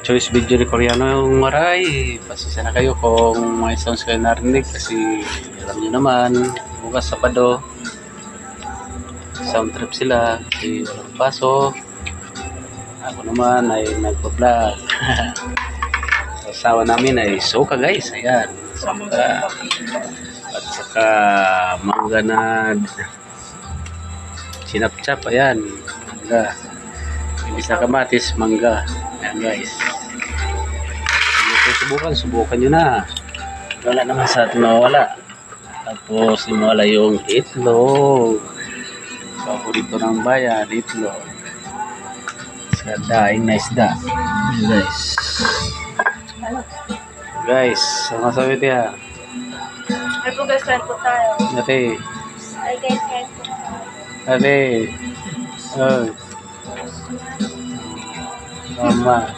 Choice video ni Koreano yung maray. Pasensya na kayo kung may sounds kayo narinig kasi alam nyo naman, bukas Sabado sound trip sila kasi walang pasok. Ako naman ay nagpa-vlog. Asawa namin ay soka guys, ayan, soka at saka mangga na sinapchap, ayan, mangga, imbis na kamatis, mangga, ayan guys. Subukan nyo na, wala naman sa atin mawala. Tapos mawala yung itlog, paborito ng bayan, itlog sa daing na isda. Ayan guys, sama sabi tiya. Ay po guys, kain po tayo. Ate, Ay guys, kain po tayo. ate, oh, mama.